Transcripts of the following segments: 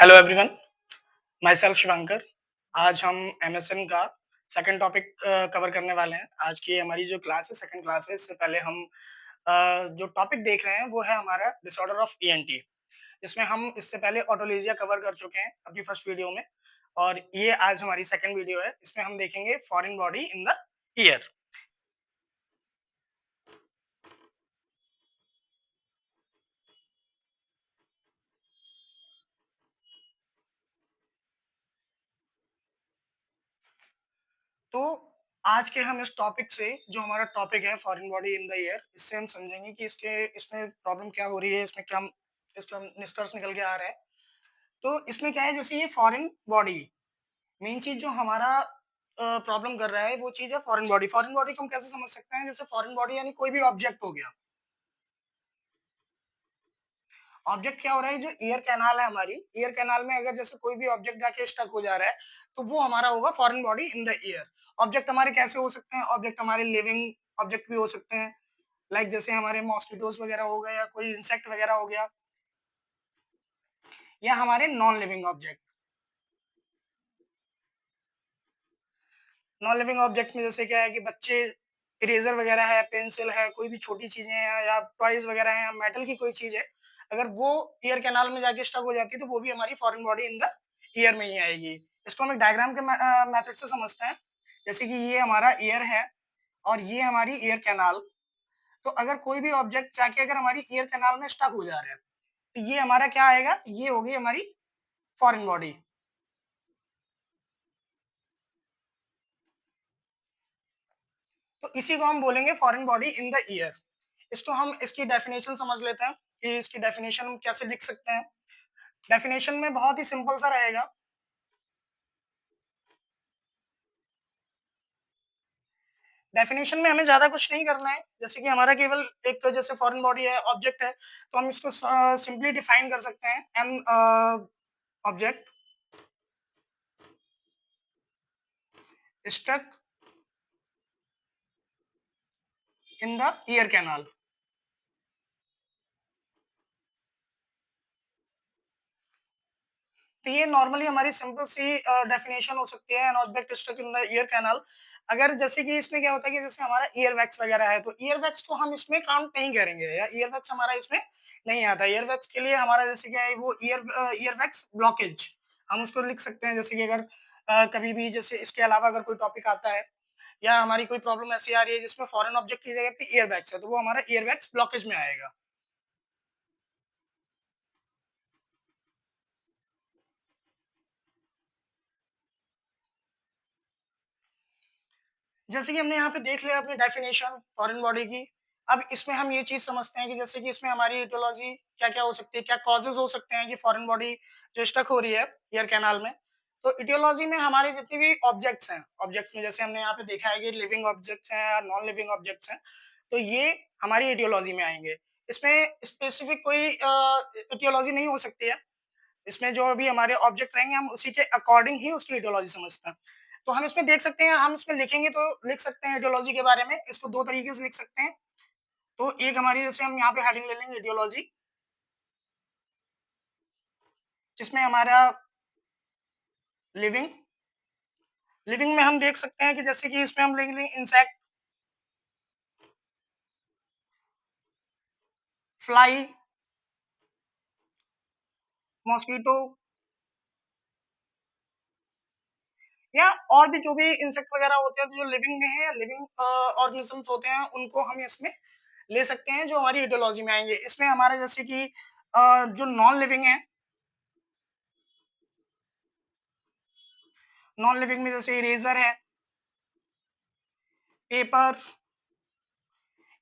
Hello everyone, my self Shivankar. आज हम MSN का सेकंड टॉपिक कवर करने वाले हैं। आज की हमारी जो क्लास है, सेकंड क्लास है। इससे पहले हम जो टॉपिक देख रहे हैं, वो है हमारा डिसऑर्डर ऑफ ईएनटी। इसमें हम इससे पहले ऑटोलेजिया कवर कर चुके हैं अपनी फर्स्ट वीडियो में और ये आज हमारी सेकंड वीडियो है। इसमें हम देखेंगे foreign body in the year. तो आज के हम इस टॉपिक से जो हमारा टॉपिक है foreign body in the year, इससे हम समझेंगे कि इसमें प्रॉब्लम क्या हो रही है, इसका निष्कर्ष निकल के आ रहा है। तो इसमें क्या है, जैसे ये फॉरेन बॉडी मेन चीज जो हमारा प्रॉब्लम कर रहा है, वो चीज है फॉरेन बॉडी। फॉरेन बॉडी को हम कैसे समझ सकते हैं? जैसे फॉरेन बॉडी यानी कोई भी ऑब्जेक्ट हो गया। ऑब्जेक्ट क्या हो रहा है? जो ईयर कैनाल है हमारी, ईयर कैनाल में अगर जैसे कोई भी ऑब्जेक्ट जाके स्टक हो जा रहा है, तो वो हमारा होगा foreign body in the year. Object हमारे कैसे हो सकते हैं? ऑब्जेक्ट हमारे लिविंग ऑब्जेक्ट भी हो सकते हैं, लाइक जैसे हमारे मॉस्किटोज वगैरह हो गए या कोई इंसेक्ट वगैरह हो गया, या हमारे non living object. Non living object में जैसे क्या है कि बच्चे, इरेजर वगैरह है, पेंसिल है, कोई भी छोटी चीजें हैं या टॉयज वगैरह हैं, या मेटल की कोई चीज है, अगर वो ईयर कैनाल में जाके स्टक हो जाती है, तो वो भी हमारी foreign body in the year में ही आएगी। इसको हम एक डायग्राम के मेथड से समझते हैं। जैसे कि ये हमारा ईयर है और ये हमारी ईयर कैनाल। तो अगर कोई भी ऑब्जेक्ट जाके अगर हमारी ईयर कैनाल में स्टक हो जा रहा है, तो ये हमारा क्या आएगा? ये होगी हमारी फॉरेन बॉडी। तो इसी को हम बोलेंगे foreign body in the year. इसको हम इसकी डेफिनेशन समझ लेते हैं कि इसकी डेफिनेशन हम कैसे लिख सकते हैं। डेफिनेशन में बहुत ही सिंपल सा रहेगा। डेफिनेशन में हमें ज्यादा कुछ नहीं करना है, जैसे कि हमारा केवल एक जैसे फॉरेन बॉडी है, ऑब्जेक्ट है, तो हम इसको सिंपली डिफाइन कर सकते हैं। An object stuck in the ear canal. तो ये नॉर्मली हमारी सिंपल सी डेफिनेशन हो सकती है, an object stuck in the ear canal. अगर जैसे कि इसमें क्या होता है कि जैसे हमारा ईयर वैक्स वगैरह है, तो ईयर वैक्स को हम इसमें काउंट नहीं करेंगे, या ईयर वैक्स हमारा इसमें नहीं आता। ईयर वैक्स के लिए हमारा जैसे क्या है, वो ईयर वैक्स ब्लॉकेज हम उसको लिख सकते हैं। जैसे कि अगर कभी भी जैसे इसके अलावा अगर कोई टॉपिक आता है, या हमारी कोई प्रॉब्लम ऐसी आ रही है जिसमें फॉरेन ऑब्जेक्ट की जगह पे ईयर वैक्स है, तो वो हमारा ईयर वैक्स ब्लॉकेज में आएगा। जैसे कि हमने यहाँ पे देख लिया अपनी डेफिनेशन फॉरेन बॉडी की। अब इसमें हम ये चीज़ समझते हैं कि जैसे कि इसमें हमारी इटियोलॉजी क्या-क्या हो सकती है, क्या कॉजेज़ हो सकते हैं कि फॉरेन बॉडी जो स्टक हो रही है ईयर कैनाल में। तो इटियोलॉजी में हमारे जितने भी ऑब्जेक्ट्स हैं, ऑब्जेक्ट्स में जैसे हमने यहाँ पे देखा है कि लिविंग ऑब्जेक्ट्स हैं या नॉन लिविंग ऑब्जेक्ट्स हैं, तो ये हमारी इटियोलॉजी में आएँगे। इसमें स्पेसिफिक कोई इटियोलॉजी नहीं हो सकती है। इसमें जो भी हमारे ऑब्जेक्ट रहेंगे, हम उसी के अकॉर्डिंग ही उसकी इटियोलॉजी समझते हैं। तो हम इसमें देख सकते हैं, हम इसमें लिखेंगे तो लिख सकते हैं इटियोलॉजी के बारे में, इसको 2 तरीके से लिख सकते हैं। तो एक हमारी जैसे हम यहाँ पे हेडिंग ले लेंगे इटियोलॉजी, जिसमें हमारा लिविंग, लिविंग में हम देख सकते हैं कि जैसे कि इसमें हम लिख लेंगे इंसेक्ट, फ्लाई, मॉस्किटो, या और भी जो भी इंसेक्ट वगैरह होते हैं, तो जो लिविंग में है, लिविंग ऑर्गेनिजम्स होते हैं, उनको हम इसमें ले सकते हैं जो हमारी इटियोलॉजी में आएँगे। इसमें हमारे जैसे कि जो नॉन लिविंग है, नॉन लिविंग में जैसे इरेज़र है, पेपर,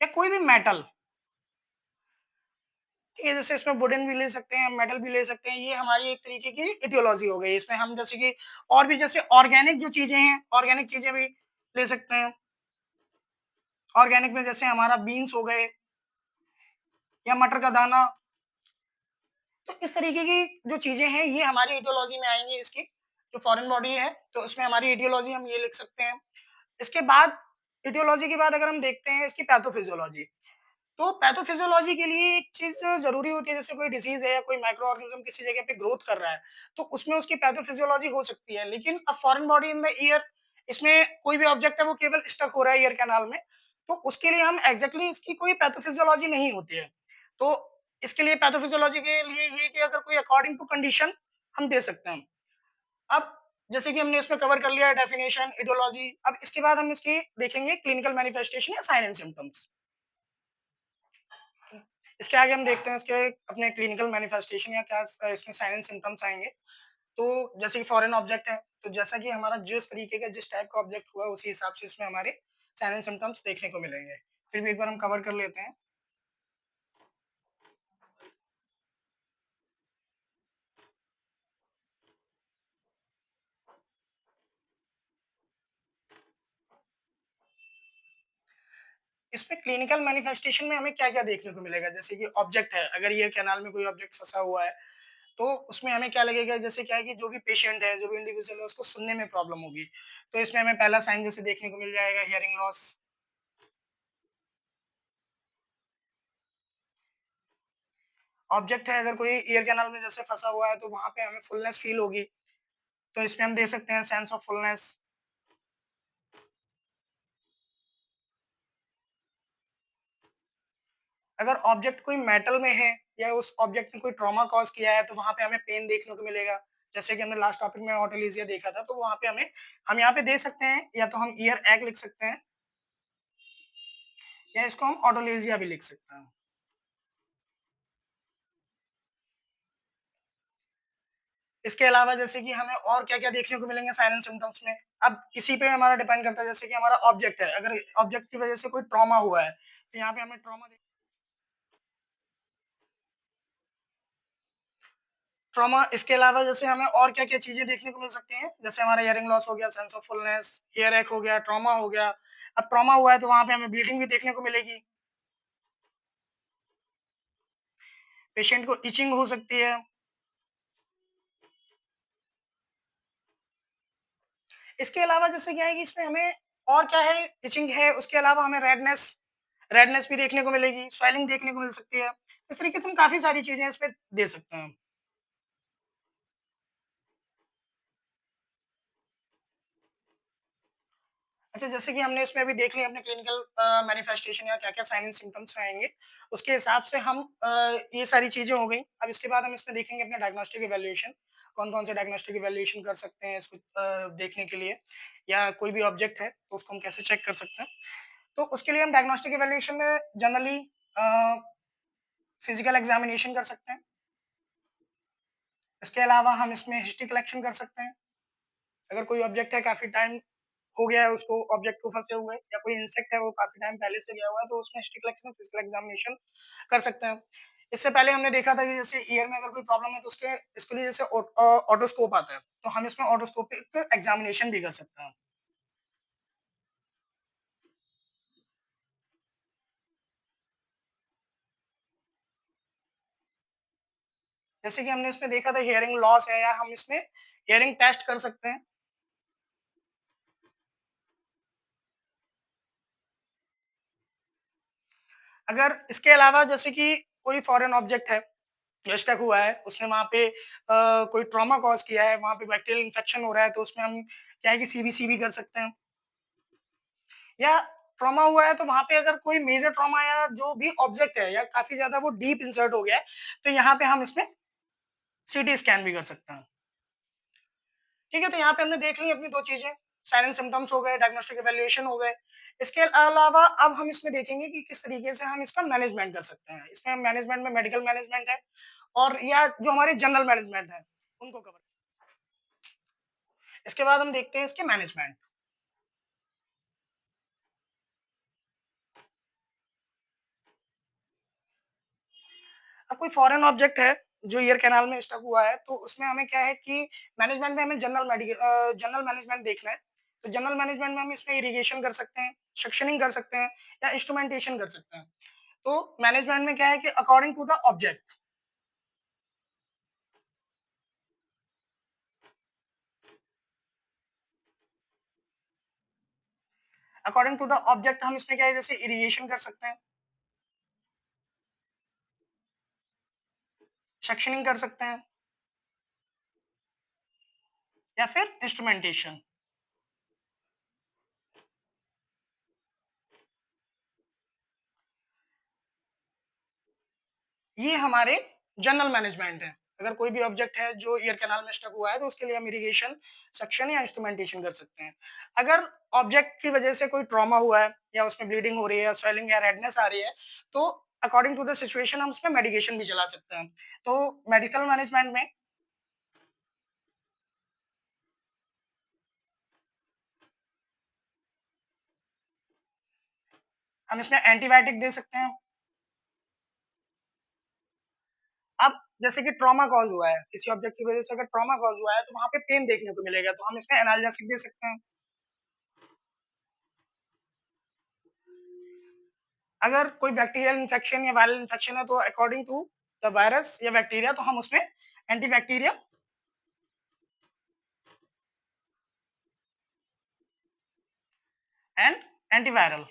या कोई भी मेटल, ठीक है? जैसे इसमें वुडन भी ले सकते हैं, मेटल भी ले सकते हैं, ये हमारी एक तरीके की इटियोलॉजी हो गई। इसमें हम जैसे कि और भी जैसे ऑर्गेनिक जो चीज़ें हैं, ऑर्गेनिक चीज़ें भी ले सकते हैं। ऑर्गेनिक में जैसे हमारा बीन्स हो गए या मटर का दाना, तो इस तरीके की जो चीज़ें हैं, ये हमारी इटियोलॉजी में आएँगी इसकी, जो फॉरेन बॉडी है, तो उसमें हमारी इटियोलॉजी हम ये लिख सकते हैं। इसके बाद इटियोलॉजी के बाद अगर हम देखते हैं इसकी पैथोफिजियोलॉजी। तो पैथोफिजियोलॉजी के लिए एक चीज़ ज़रूरी होती है, जैसे कोई डिसीज़ है या कोई माइक्रो ऑर्गेनिज़्म किसी जगह पे ग्रोथ कर रहा है, तो उसमें उसकी पैथोफिजियोलॉजी हो सकती है। लेकिन a foreign body in the year, इसमें कोई भी ऑब्जेक्ट है वो केवल स्टक हो रहा है ईयर कैनाल में, तो उसके लिए हम एग्ज़ैक्टली इसकी कोई पैथोफिजियोलॉजी नहीं होती है। तो इसके लिए पैथोफिजियोलॉजी के लिए ये कि अगर कोई अकॉर्डिंग टू कंडीशन हम दे सकते हैं। अब जैसे कि हमने इसमें कवर कर लिया है डेफिनिशन, इटियोलॉजी, अब इसके बाद हम इसकी देखेंगे क्लिनिकल मैनिफेस्टेशन या साइन एंड सिम्पटम्स। इसके आगे हम देखते हैं इसके अपने क्लिनिकल मैनिफेस्टेशन या क्या इसमें साइन एंड सिम्पटम्स आएँगे। तो जैसे कि फॉरेन ऑब्जेक्ट है, तो जैसा कि हमारा जिस तरीके का जिस टाइप का ऑब्जेक्ट हुआ उसी हिसाब से इसमें हमारे साइन एंड सिम्पटम्स देखने को मिलेंगे। फिर भी एक बार हम कवर कर लेते हैं। इसमें क्लिनिकल मैनिफेस्टेशन में हमें क्या-क्या देखने को मिलेगा? जैसे कि ऑब्जेक्ट है, अगर ईयर कैनाल में कोई ऑब्जेक्ट फँसा हुआ है, तो उसमें हमें क्या लगेगा, जैसे क्या है कि जो भी पेशेंट है, जो भी इंडिविजुअल है, उसको सुनने में प्रॉब्लम होगी। तो इसमें हमें पहला साइन जैसे देखने को मिल जाएगा हियरिंग लॉस। ऑब्जेक्ट है, अगर कोई ईयर कैनाल में जैसे फँसा हुआ है, तो वहाँ पे हमें फुलनेस फ़ील होगी। तो इसमें हम दे सकते हैं सेंस ऑफ फुलनेस। अगर ऑब्जेक्ट कोई मेटल में है या उस ऑब्जेक्ट ने कोई ट्रॉमा कॉज़ किया है, तो वहाँ पे हमें पेन देखने को मिलेगा। जैसे कि हमने लास्ट टॉपिक में ऑटोलेसिया देखा था, तो वहाँ पे हम यहाँ पे दे सकते हैं, या तो हम ईयर एग लिख सकते हैं, या इसको हम ऑटोलेसिया भी लिख सकते हैं। इसके अलावा जैसे कि हमें और क्या-क्या देखने को मिलेंगे साइन एंड सिम्पटम्स में। अब इसी पे हमारा डिपेंड करता है, जैसे कि हमारा ऑब्जेक्ट है, अगर ऑब्जेक्ट की वज़ह से कोई ट्रॉमा हुआ है, तो यहाँ पे हमें ट्रॉमा इसके अलावा जैसे हमें और क्या-क्या चीज़ें देखने को मिल सकती हैं, जैसे हमारा हियरिंग लॉस हो गया, सेंस ऑफ फुलनेस, ईयर एक हो गया, ट्रॉमा हो गया। अब ट्रॉमा हुआ है तो वहाँ पे हमें ब्लीडिंग भी देखने को मिलेगी, पेशेंट को इचिंग हो सकती है। इसके अलावा जैसे क्या है कि इसमें हमें और क्या है, इचिंग है, उसके अलावा हमें रेडनेस रेडनेस भी देखने को मिलेगी, स्वेलिंग देखने को मिल सकती है। इस तरीके से हम काफ़ी सारी चीज़ें इसमें दे सकते हैं। अच्छा, जैसे कि हमने इसमें अभी देख लिया अपने क्लिनिकल मैनिफेस्टेशन या क्या-क्या साइन एंड सिम्पटम्स आएँगे, उसके हिसाब से हम ये सारी चीज़ें हो गई। अब इसके बाद हम इसमें देखेंगे अपना डायग्नोस्टिक इवैल्यूएशन, कौन-कौन से डायग्नोस्टिक इवैल्यूएशन कर सकते हैं इसको देखने के लिए, या कोई भी ऑब्जेक्ट है, तो उसको हम कैसे चेक कर सकते हैं। तो उसके लिए हम डायग्नोस्टिक इवैल्यूएशन में जनरली अ, फिजिकल एग्ज़ामिनेशन कर सकते हैं। इसके अलावा हम इसमें हिस्ट्री कलेक्शन कर सकते हैं। अगर कोई ऑब्जेक्ट है काफ़ी टाइम हो गया है उसको ऑब्जेक्ट को फँसे हुए, या कोई इंसेक्ट है वो काफ़ी टाइम पहले से गया हुआ है, तो उसमें हिस्ट्री कलेक्शन, फिजिकल एग्ज़ामिनेशन कर सकते हैं। इससे पहले हमने देखा था कि जैसे ईयर में अगर कोई प्रॉब्लम है तो उसके इसके लिए जैसे ऑटोस्कोप आता है, तो हम इसमें ऑटोस्कोपिक एग्ज़ामिनेशन भी कर सकते हैं। जैसे कि हमने इसमें देखा था हियरिंग लॉस है, या हम इसमें हियरिंग टेस्ट कर सकते हैं। अगर इसके अलावा जैसे कि कोई फॉरेन ऑब्जेक्ट है, जो स्टक हुआ है, उसने वहाँ पे कोई ट्रॉमा कॉज़ किया है, वहाँ पे बैक्टीरियल इन्फेक्शन हो रहा है, तो उसमें हम क्या है कि सीबीसी भी कर सकते हैं। या ट्रॉमा हुआ है तो वहाँ पे अगर कोई मेजर ट्रॉमा या जो भी ऑब्जेक्ट है या काफ़ी ज़्यादा वो डीप इंसर्ट हो गया है, तो यहाँ पे हम इसमें सीटी स्कैन भी कर सकते हैं। ठीक है, तो यहाँ पे हमने देख ली अपनी 2 चीज़ें, साइन एंड सिम्पटम्स हो गए, डायग्नोस्टिक इवैल्यूएशन हो गए। इसके अलावा अब हम इसमें देखेंगे कि किस तरीके से हम इसका मैनेजमेंट कर सकते हैं। इसमें हम मैनेजमेंट में मेडिकल मैनेजमेंट है, और या जो हमारे जनरल मैनेजमेंट है, उनको कवर। इसके बाद हम देखते हैं इसके मैनेजमेंट। अब कोई फॉरेन ऑब्जेक्ट है, जो ईयर कैनाल में स्टक हुआ है, तो उसमें हमें क्या है कि मैनेजमेंट में हमें जनरल मैनेजमेंट देखना है। तो जनरल मैनेजमेंट में हम इसमें इरिगेशन कर सकते हैं, सक्शनिंग कर सकते हैं, या इंस्ट्रूमेंटेशन कर सकते हैं। तो मैनेजमेंट में क्या है कि according to the object, according to the object हम इसमें क्या है, जैसे इरिगेशन कर सकते हैं। सेक्शनिंग कर सकते हैं या फिर इंस्ट्रूमेंटेशन। ये हमारे जनरल मैनेजमेंट है। अगर कोई भी ऑब्जेक्ट है जो ईयर कैनाल में स्टक हुआ है, तो उसके लिए हम इरिगेशन, सक्शन या इंस्ट्रूमेंटेशन कर सकते हैं। अगर ऑब्जेक्ट की वजह से कोई ट्रॉमा हुआ है या उसमें ब्लीडिंग हो रही है, स्वेलिंग या रेडनेस आ रही है, तो अकॉर्डिंग टू द सिचुएशन हम उसमें मेडिकेशन भी चला सकते हैं। तो मेडिकल मैनेजमेंट में हम इसमें एंटीबायोटिक दे सकते हैं। अब जैसे कि ट्रॉमा कॉज़ हुआ है, किसी ऑब्जेक्ट की वजह से अगर ट्रॉमा कॉज़ हुआ है, तो वहाँ पे पेन देखने को मिलेगा, तो हम इसमें एनाल्जेसिक दे सकते हैं। अगर कोई बैक्टीरियल इन्फेक्शन या वायरल इन्फेक्शन है, तो अकॉर्डिंग टू द वायरस या बैक्टीरिया, तो हम उसमें एंटीबैक्टीरियल एंड एंटीवायरल,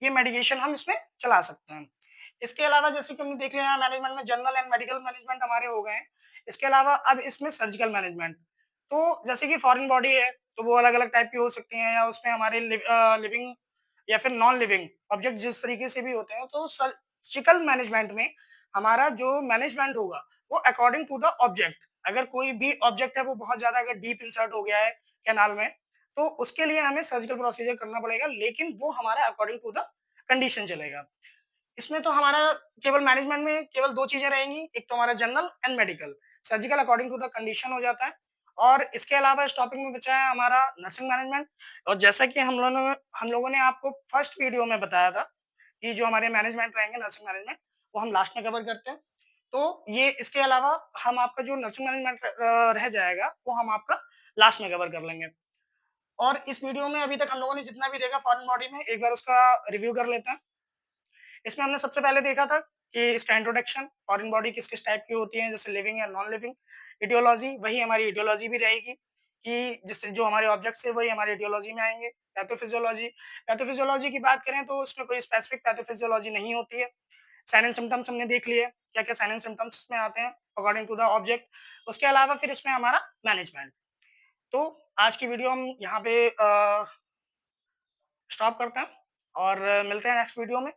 ये मेडिकेशन हम इसमें चला सकते हैं। इसके अलावा जैसे कि हमने देख लिया मैनेजमेंट में जनरल एंड मेडिकल मैनेजमेंट हमारे हो गए हैं। इसके अलावा अब इसमें सर्जिकल मैनेजमेंट। तो जैसे कि फॉरेन बॉडी है, तो वो अलग-अलग टाइप की हो सकती हैं या उसमें हमारे लिविंग या फिर नॉन लिविंग ऑब्जेक्ट जिस तरीके से भी होते हैं, तो सर्जिकल मैनेजमेंट में हमारा जो मैनेजमेंट होगा, वो अकॉर्डिंग टू द ऑब्जेक्ट। अगर कोई भी ऑब्जेक्ट है, वो बहुत ज़्यादा अगर डीप इंसर्ट हो गया है कैनाल में, तो उसके लिए हमें सर्जिकल प्रोसीजर करना पड़ेगा, लेकिन वो हमारा अकॉर्डिंग टू द कंडीशन चलेगा। इसमें तो हमारा केवल मैनेजमेंट में केवल 2 चीज़ें रहेंगी, एक तो हमारा general and medical. Surgical according to the condition हो जाता है और इसके अलावा इस टॉपिक में बचा है हमारा नर्सिंग मैनेजमेंट। और जैसा कि हम लोगों ने आपको फर्स्ट वीडियो में बताया था कि जो हमारे मैनेजमेंट रहेंगे नर्सिंग मैनेजमेंट, वो हम लास्ट में कवर करते हैं। तो ये इसके अलावा हम आपका जो नर्सिंग मैनेजमेंट रह जाएगा, वो हम आपका लास्ट में कवर कर लेंगे। और इस वीडियो में अभी तक हम लोगों ने जितना भी देखा फॉरेन बॉडी में, एक बार उसका रिव्यू कर लेते हैं। इसमें हमने सबसे पहले देखा था कि इसका इंट्रोडक्शन, फॉरेन बॉडी किस-किस टाइप की होती है, जैसे लिविंग या नॉन लिविंग। इटियोलॉजी, वही हमारी इटियोलॉजी भी रहेगी कि जिस जो हमारे ऑब्जेक्ट्स है वही हमारी इटियोलॉजी में आएँगे। पैथोफिजियोलॉजी, पैथोफिजियोलॉजी की बात करें तो उसमें कोई स्पेसिफिक पैथोफिजियोलॉजी नहीं होती है। साइन एंड सिम्पटम्स हमने देख लिए, क्या-क्या साइन एंड सिम्पटम्स इसमें आते हैं अकॉर्डिंग टू द ऑब्जेक्ट। उसके अलावा फिर इसमें हमारा मैनेजमेंट। तो आज की वीडियो हम यहाँ पे स्टॉप करते हैं और मिलते हैं नेक्स्ट वीडियो में।